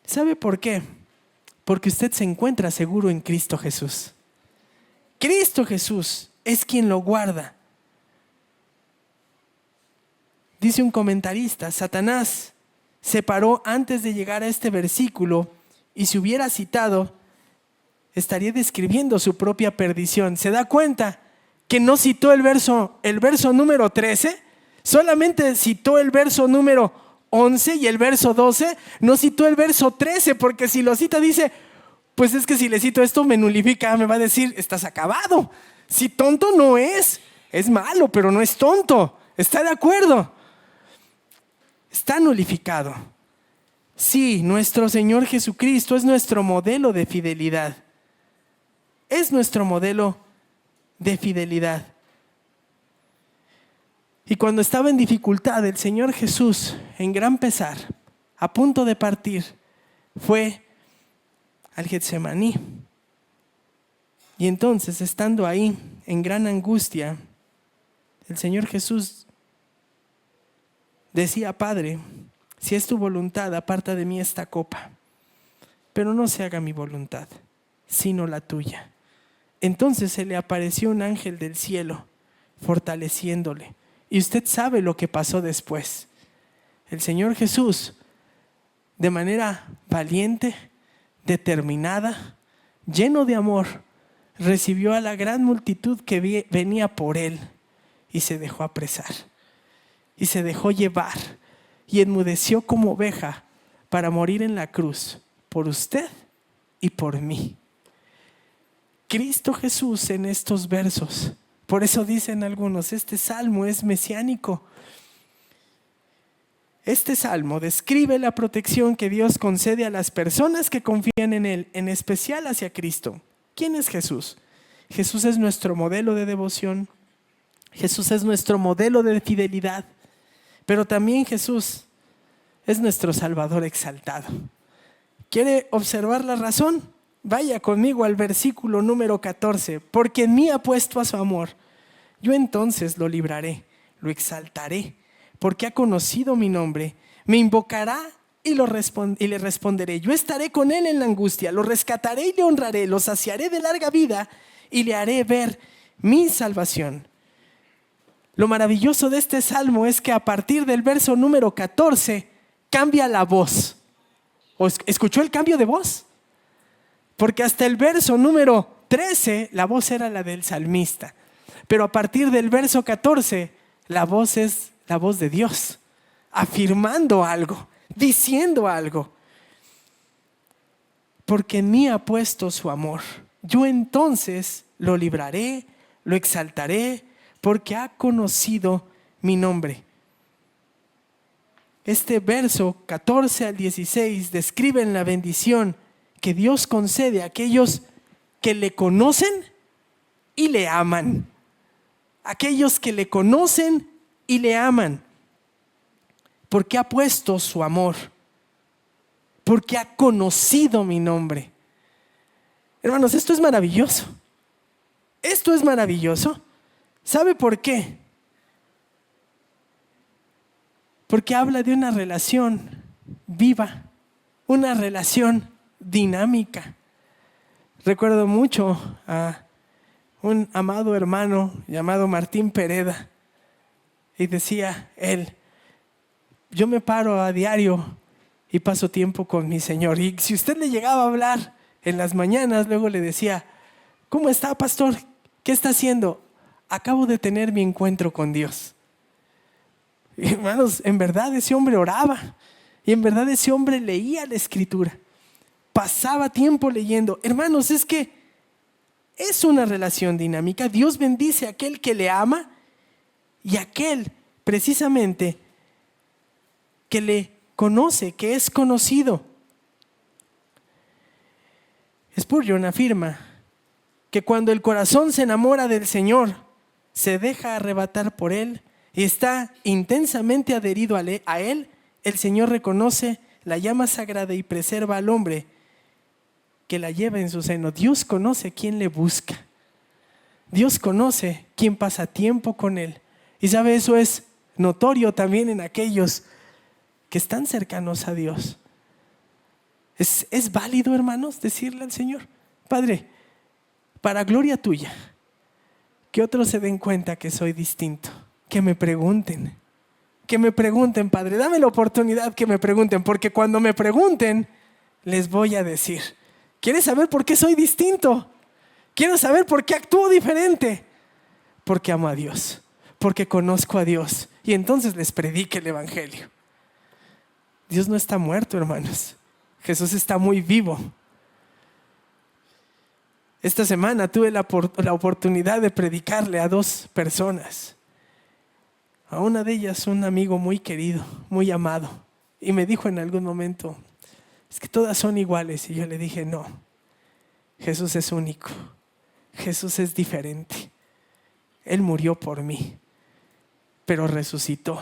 ¿Sabe por qué? Porque usted se encuentra seguro en Cristo Jesús. Cristo Jesús es quien lo guarda. Dice un comentarista, Satanás se paró antes de llegar a este versículo y si hubiera citado, estaría describiendo su propia perdición. ¿Se da cuenta que no citó el verso número 13? Solamente citó el verso número 11 y el verso 12. No citó el verso 13 porque si lo cita dice, pues es que si le cito esto me nulifica, me va a decir, estás acabado. Si tonto no es malo, pero no es tonto. ¿Está de acuerdo? Está nulificado. Sí, nuestro Señor Jesucristo es nuestro modelo de fidelidad. Es nuestro modelo de fidelidad. Y cuando estaba en dificultad, el Señor Jesús, en gran pesar, a punto de partir, fue al Getsemaní. Y entonces, estando ahí, en gran angustia, el Señor Jesús decía, Padre, si es tu voluntad, aparta de mí esta copa, pero no se haga mi voluntad, sino la tuya. Entonces se le apareció un ángel del cielo, fortaleciéndole. Y usted sabe lo que pasó después. El Señor Jesús, de manera valiente, determinada, lleno de amor, recibió a la gran multitud que venía por él y se dejó apresar. Y se dejó llevar y enmudeció como oveja para morir en la cruz por usted y por mí. Cristo Jesús en estos versos, por eso dicen algunos, este salmo es mesiánico. Este salmo describe la protección que Dios concede a las personas que confían en Él, en especial hacia Cristo. ¿Quién es Jesús? Jesús es nuestro modelo de devoción. Jesús es nuestro modelo de fidelidad. pero también Jesús es nuestro Salvador exaltado. ¿Quiere observar la razón? Vaya conmigo al versículo número 14. Porque en mí ha puesto a su amor, yo entonces lo libraré, lo exaltaré, porque ha conocido mi nombre. Me invocará y le responderé. Yo estaré con él en la angustia, lo rescataré y le honraré, lo saciaré de larga vida y le haré ver mi salvación. Lo maravilloso de este salmo es que a partir del verso número 14 cambia la voz. ¿Escuchó el cambio de voz? Porque hasta el verso número 13 la voz era la del salmista. Pero a partir del verso 14 la voz es la voz de Dios, afirmando algo, diciendo algo. Porque en mí ha puesto su amor. Yo entonces lo libraré, lo exaltaré, porque ha conocido mi nombre. Este verso 14 al 16 describen la bendición que Dios concede a aquellos que le conocen y le aman. Aquellos que le conocen y le aman. Porque ha puesto su amor. Porque ha conocido mi nombre. Hermanos, esto es maravilloso. Esto es maravilloso. ¿Sabe por qué? Porque habla de una relación viva, una relación dinámica. Recuerdo mucho a un amado hermano llamado Martín Pereda, y decía él: yo me paro a diario y paso tiempo con mi Señor. Y si usted le llegaba a hablar en las mañanas, luego le decía: ¿cómo está, pastor? ¿Qué está haciendo? Acabo de tener mi encuentro con Dios. Y, hermanos, en verdad ese hombre oraba, y en verdad ese hombre leía la Escritura, pasaba tiempo leyendo. Hermanos, es que es una relación dinámica. Dios bendice a aquel que le ama y a aquel precisamente que le conoce, que es conocido. Spurgeon afirma que cuando el corazón se enamora del Señor, se deja arrebatar por Él y está intensamente adherido a Él, el Señor reconoce la llama sagrada y preserva al hombre que la lleva en su seno. Dios conoce quién le busca. Dios conoce quién pasa tiempo con Él. Y sabe, eso es notorio también en aquellos que están cercanos a Dios. Es válido, hermanos, decirle al Señor: Padre, para gloria tuya, que otros se den cuenta que soy distinto, que me pregunten, Padre, dame la oportunidad que me pregunten, porque cuando me pregunten, les voy a decir: ¿quieres saber por qué soy distinto? ¿Quieres saber por qué actúo diferente? Porque amo a Dios, porque conozco a Dios, y entonces les predique el Evangelio. Dios no está muerto, hermanos. Jesús está muy vivo. Esta semana tuve la oportunidad de predicarle a 2 personas. A una de ellas, un amigo muy querido, muy amado, y me dijo en algún momento: es que todas son iguales. Y yo le dije: no, Jesús es único, Jesús es diferente. Él murió por mí, pero resucitó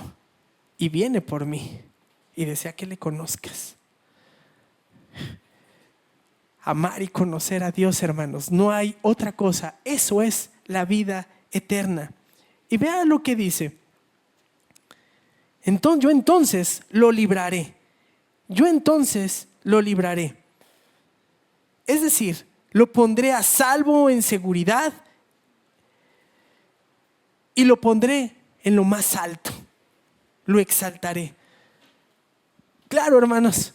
y viene por mí, y desea que le conozcas. Amar y conocer a Dios, hermanos, no hay otra cosa. Eso es la vida eterna. Y vea lo que dice: yo entonces lo libraré. Yo entonces lo libraré. Es decir, lo pondré a salvo, en seguridad, y lo pondré en lo más alto. Lo exaltaré. Claro, hermanos,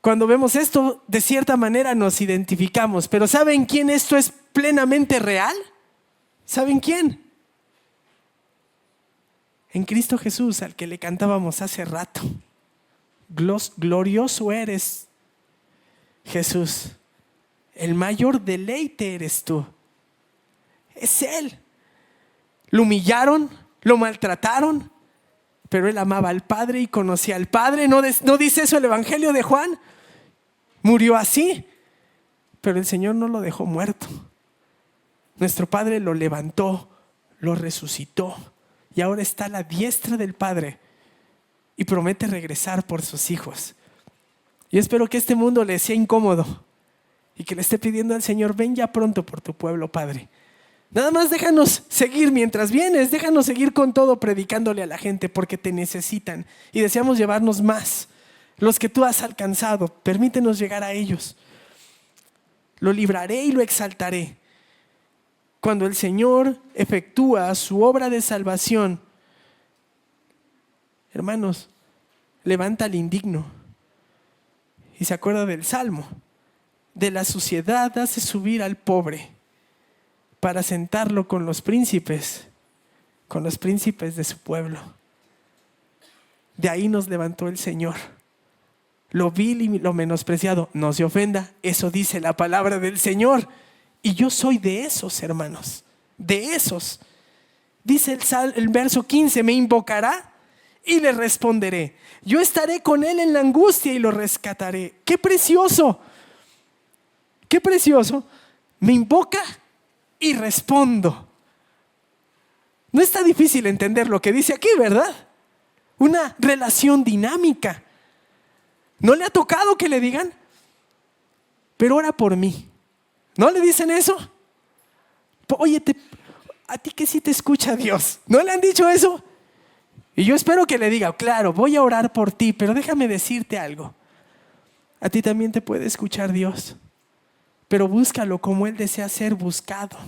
cuando vemos esto, de cierta manera nos identificamos. Pero ¿saben quién esto es plenamente real? ¿Saben quién? En Cristo Jesús, al que le cantábamos hace rato. Glorioso eres, Jesús. El mayor deleite eres tú. Es Él. Lo humillaron, lo maltrataron, pero Él amaba al Padre y conocía al Padre. ¿No dice eso el Evangelio de Juan? Murió así, pero el Señor no lo dejó muerto. Nuestro Padre lo levantó, lo resucitó, y ahora está a la diestra del Padre, y promete regresar por sus hijos. Yo espero que este mundo le sea incómodo y que le esté pidiendo al Señor: ven ya pronto por tu pueblo, Padre. Nada más déjanos seguir mientras vienes, déjanos seguir con todo predicándole a la gente, porque te necesitan y deseamos llevarnos más. Los que tú has alcanzado, permítenos llegar a ellos. Lo libraré y lo exaltaré. Cuando el Señor efectúa su obra de salvación, hermanos, levanta al indigno. Y se acuerda del Salmo: de la suciedad hace subir al pobre para sentarlo con los príncipes de su pueblo. De ahí nos levantó el Señor. Lo vil y lo menospreciado, no se ofenda, eso dice la palabra del Señor. Y yo soy de esos, hermanos, de esos. Dice el verso 15: me invocará y le responderé. Yo estaré con él en la angustia y lo rescataré. ¡Qué precioso! ¡Qué precioso! Me invoca y respondo. No está difícil entender lo que dice aquí, ¿verdad? Una relación dinámica. ¿No le ha tocado que le digan: pero ora por mí? ¿No le dicen eso? Oye, a ti que sí te escucha Dios, ¿no le han dicho eso? Y yo espero que le diga: claro, voy a orar por ti, pero déjame decirte algo. A ti también te puede escuchar Dios, pero búscalo como Él desea ser buscado.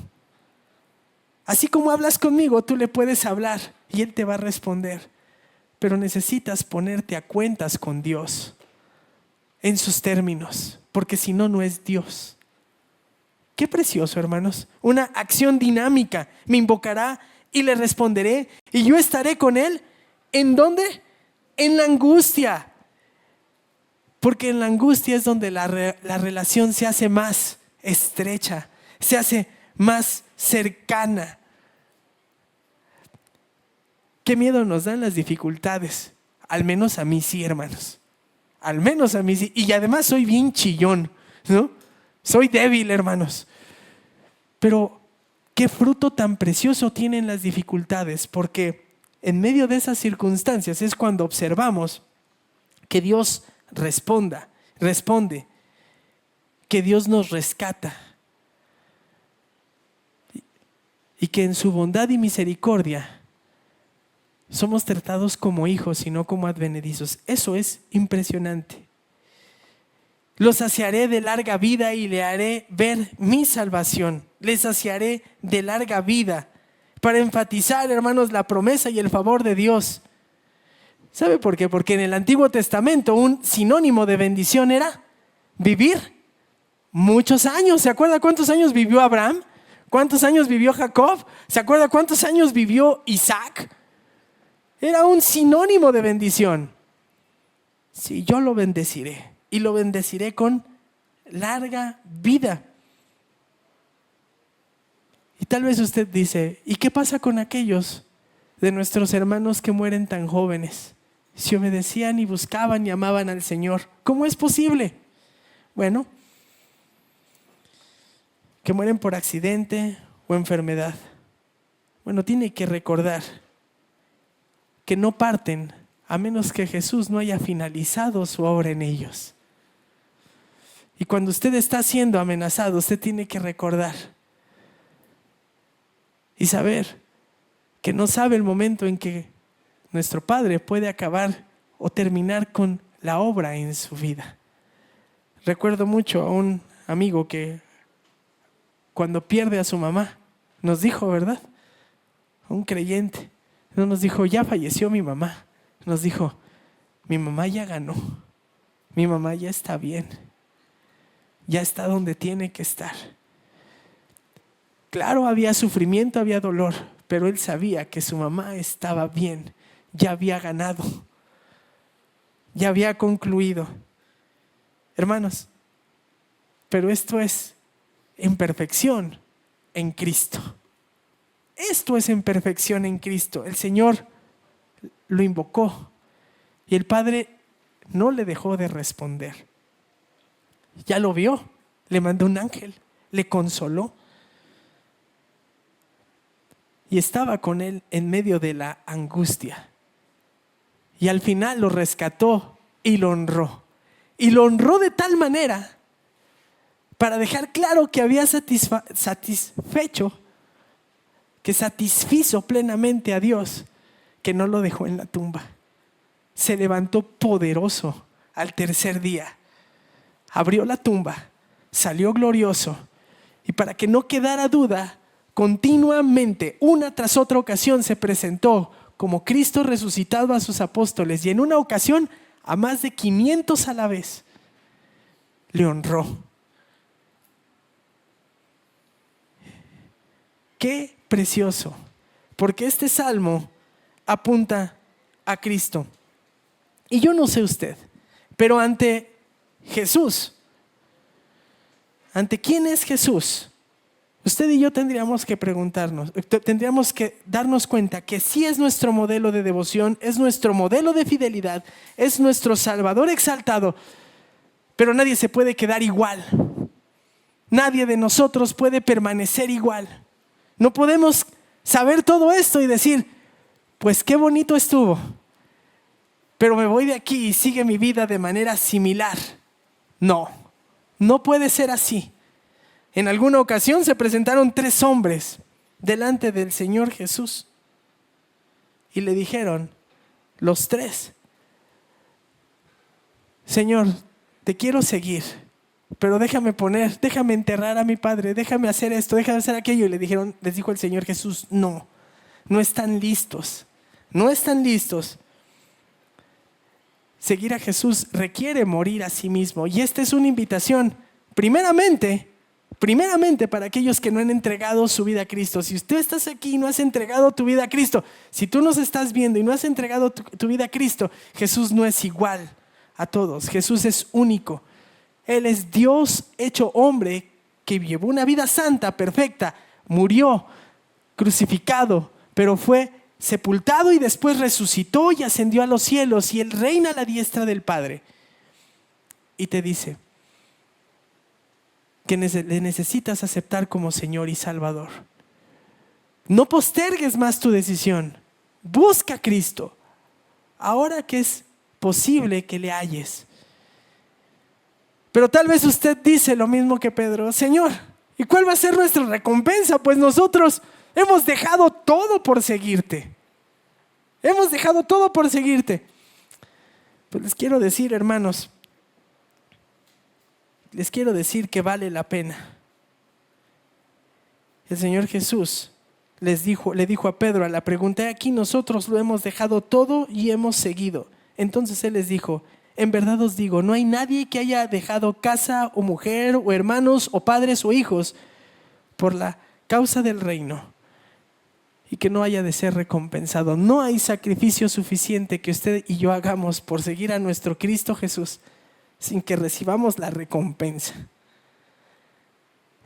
Así como hablas conmigo, tú le puedes hablar y Él te va a responder. Pero necesitas ponerte a cuentas con Dios en sus términos, porque si no, no es Dios. Qué precioso, hermanos. Una acción dinámica. Me invocará y le responderé, y yo estaré con él. ¿En dónde? En la angustia. Porque en la angustia es donde la relación se hace más estrecha, se hace más cercana. Qué miedo nos dan las dificultades. Al menos a mí sí, hermanos. Al menos a mí sí. Y además soy bien chillón, ¿no? Soy débil, hermanos. Pero qué fruto tan precioso tienen las dificultades, porque en medio de esas circunstancias es cuando observamos que Dios responde, que Dios nos rescata y que en su bondad y misericordia somos tratados como hijos y no como advenedizos. Eso es impresionante. Lo saciaré de larga vida y le haré ver mi salvación. Le saciaré de larga vida. Para enfatizar, hermanos, la promesa y el favor de Dios. ¿Sabe por qué? Porque en el Antiguo Testamento un sinónimo de bendición era vivir muchos años. ¿Se acuerda cuántos años vivió Abraham? ¿Cuántos años vivió Jacob? ¿Se acuerda cuántos años vivió Isaac? Era un sinónimo de bendición. Sí, yo lo bendeciré. Y lo bendeciré con larga vida. Y tal vez usted dice: ¿y qué pasa con aquellos de nuestros hermanos que mueren tan jóvenes? Si obedecían y buscaban y amaban al Señor, ¿cómo es posible? Bueno, que mueren por accidente o enfermedad. Bueno, tiene que recordar que no parten a menos que Jesús no haya finalizado su obra en ellos. Y cuando usted está siendo amenazado, usted tiene que recordar y saber que no sabe el momento en que nuestro Padre puede acabar o terminar con la obra en su vida. Recuerdo mucho a un amigo que cuando pierde a su mamá nos dijo, ¿verdad? Un creyente. No nos dijo: ya falleció mi mamá. Nos dijo: mi mamá ya ganó. Mi mamá ya está bien. Ya está donde tiene que estar. Claro, había sufrimiento, había dolor, pero él sabía que su mamá estaba bien, ya había ganado, ya había concluido. Hermanos, pero esto es en perfección en Cristo. Esto es en perfección en Cristo. El Señor lo invocó y el Padre no le dejó de responder. Ya lo vio, le mandó un ángel, le consoló y estaba con él en medio de la angustia. Y al final lo rescató y lo honró. Y lo honró de tal manera para dejar claro que había satisfecho, que satisfizo plenamente a Dios, que no lo dejó en la tumba. Se levantó poderoso al tercer día. Abrió la tumba, salió glorioso. Y para que no quedara duda, continuamente, una tras otra ocasión, se presentó como Cristo resucitado a sus apóstoles. Y en una ocasión, a más de 500 a la vez, le honró. Qué precioso, porque este salmo apunta a Cristo. Y yo no sé usted, pero ante Jesús, ¿ante quién es Jesús? Usted y yo tendríamos que preguntarnos, tendríamos que darnos cuenta que sí es nuestro modelo de devoción, es nuestro modelo de fidelidad, es nuestro Salvador exaltado, pero nadie se puede quedar igual. Nadie de nosotros puede permanecer igual. No podemos saber todo esto y decir, pues qué bonito estuvo, pero me voy de aquí y sigue mi vida de manera similar. No, no puede ser así. En alguna ocasión se presentaron 3 hombres delante del Señor Jesús y le dijeron, los 3, Señor, te quiero seguir, pero déjame enterrar a mi padre, déjame hacer esto, déjame hacer aquello. Y les dijo el Señor Jesús, no están listos, no están listos. Seguir a Jesús requiere morir a sí mismo. Y esta es una invitación, primeramente para aquellos que no han entregado su vida a Cristo. Si usted estás aquí y no has entregado tu vida a Cristo, si tú nos estás viendo y no has entregado tu vida a Cristo, Jesús no es igual a todos. Jesús es único. Él es Dios hecho hombre que llevó una vida santa, perfecta, murió crucificado, pero fue sepultado y después resucitó y ascendió a los cielos y Él reina a la diestra del Padre. Y te dice que le necesitas aceptar como Señor y Salvador. No postergues más tu decisión. Busca a Cristo ahora que es posible que le halles. Pero tal vez usted dice lo mismo que Pedro, Señor, ¿y cuál va a ser nuestra recompensa? Pues nosotros hemos dejado todo por seguirte. Hemos dejado todo por seguirte. Pues les quiero decir, hermanos, les quiero decir que vale la pena. El Señor Jesús le dijo a Pedro a la pregunta, aquí nosotros lo hemos dejado todo y hemos seguido. Entonces Él les dijo, en verdad os digo, no hay nadie que haya dejado casa o mujer o hermanos o padres o hijos por la causa del reino y que no haya de ser recompensado. No hay sacrificio suficiente que usted y yo hagamos por seguir a nuestro Cristo Jesús sin que recibamos la recompensa.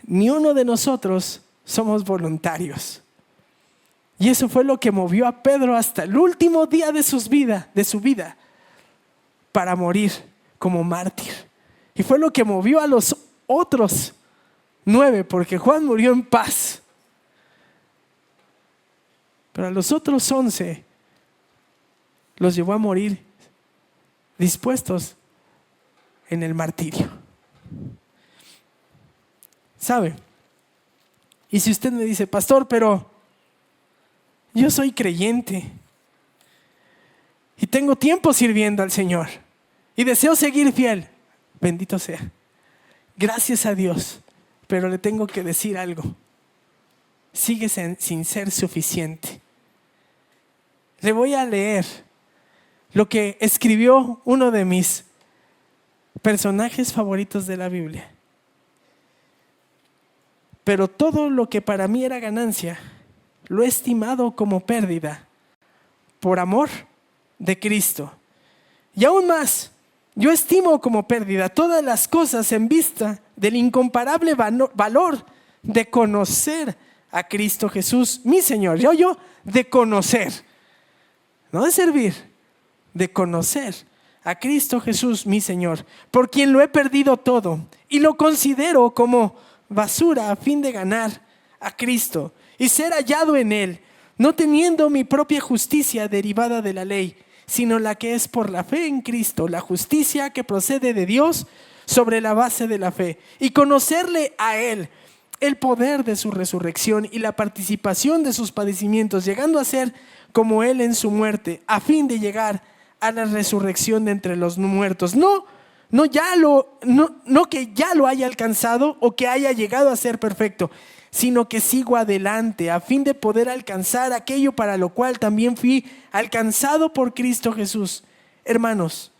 Ni uno de nosotros somos voluntarios. Y eso fue lo que movió a Pedro hasta el último día de su vida para morir como mártir. Y fue lo que movió a los otros 9, porque Juan murió en paz. Pero a los otros 11 los llevó a morir dispuestos en el martirio. ¿Sabe? Y si usted me dice, pastor, pero yo soy creyente y tengo tiempo sirviendo al Señor y deseo seguir fiel, bendito sea, gracias a Dios, pero le tengo que decir algo, sigue sin ser suficiente. Le voy a leer lo que escribió uno de mis personajes favoritos de la Biblia. Pero todo lo que para mí era ganancia, lo he estimado como pérdida por amor de Cristo. Y aún más, yo estimo como pérdida todas las cosas en vista del incomparable valor de conocer a Cristo Jesús, mi Señor. Yo de conocer, no de servir, de conocer a Cristo Jesús, mi Señor, por quien lo he perdido todo y lo considero como basura a fin de ganar a Cristo y ser hallado en Él, no teniendo mi propia justicia derivada de la ley, sino la que es por la fe en Cristo, la justicia que procede de Dios sobre la base de la fe, y conocerle a Él, el poder de su resurrección y la participación de sus padecimientos, llegando a ser como Él en su muerte, a fin de llegar a la resurrección de entre los muertos. No que ya lo haya alcanzado o que haya llegado a ser perfecto, sino que sigo adelante a fin de poder alcanzar aquello para lo cual también fui alcanzado por Cristo Jesús. Hermanos,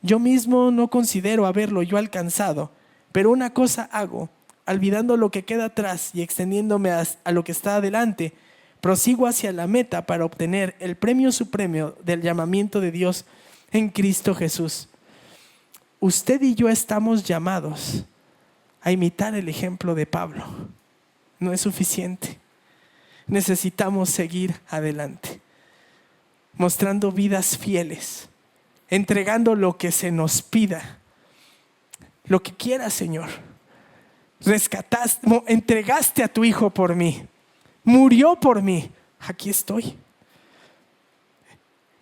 yo mismo no considero haberlo yo alcanzado, pero una cosa hago, olvidando lo que queda atrás y extendiéndome a lo que está adelante, prosigo hacia la meta para obtener el premio supremo del llamamiento de Dios en Cristo Jesús. Usted y yo estamos llamados a imitar el ejemplo de Pablo. No es suficiente. Necesitamos seguir adelante, mostrando vidas fieles, entregando lo que se nos pida, lo que quieras, Señor. Entregaste a tu Hijo por mí, murió por mí, aquí estoy.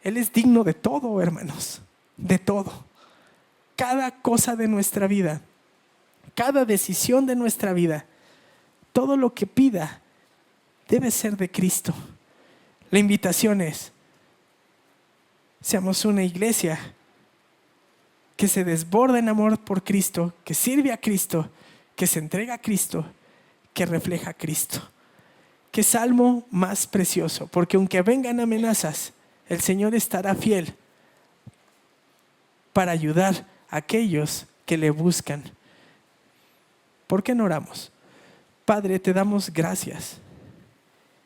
Él es digno de todo, hermanos, de todo. Cada cosa de nuestra vida, cada decisión de nuestra vida, todo lo que pida debe ser de Cristo. La invitación es: seamos una iglesia que se desborda en amor por Cristo, que sirve a Cristo, que se entrega a Cristo, que refleja a Cristo. Qué salmo más precioso, porque aunque vengan amenazas, el Señor estará fiel para ayudar a aquellos que le buscan. ¿Por qué no oramos? Padre, te damos gracias.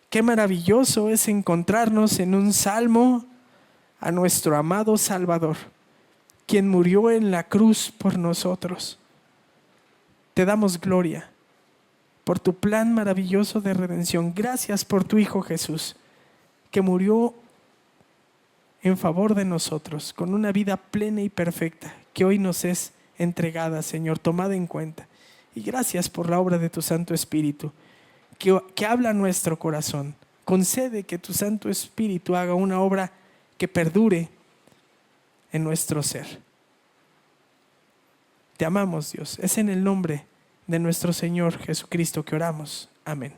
Qué maravilloso es encontrarnos en un salmo a nuestro amado Salvador, quien murió en la cruz por nosotros. Te damos gloria por tu plan maravilloso de redención. Gracias por tu Hijo Jesús, que murió en favor de nosotros, con una vida plena y perfecta, que hoy nos es entregada, Señor, tomada en cuenta. Y gracias por la obra de tu Santo Espíritu, que habla a nuestro corazón. Concede que tu Santo Espíritu haga una obra que perdure en nuestro ser. Te amamos, Dios. Es en el nombre de nuestro Señor Jesucristo que oramos. Amén.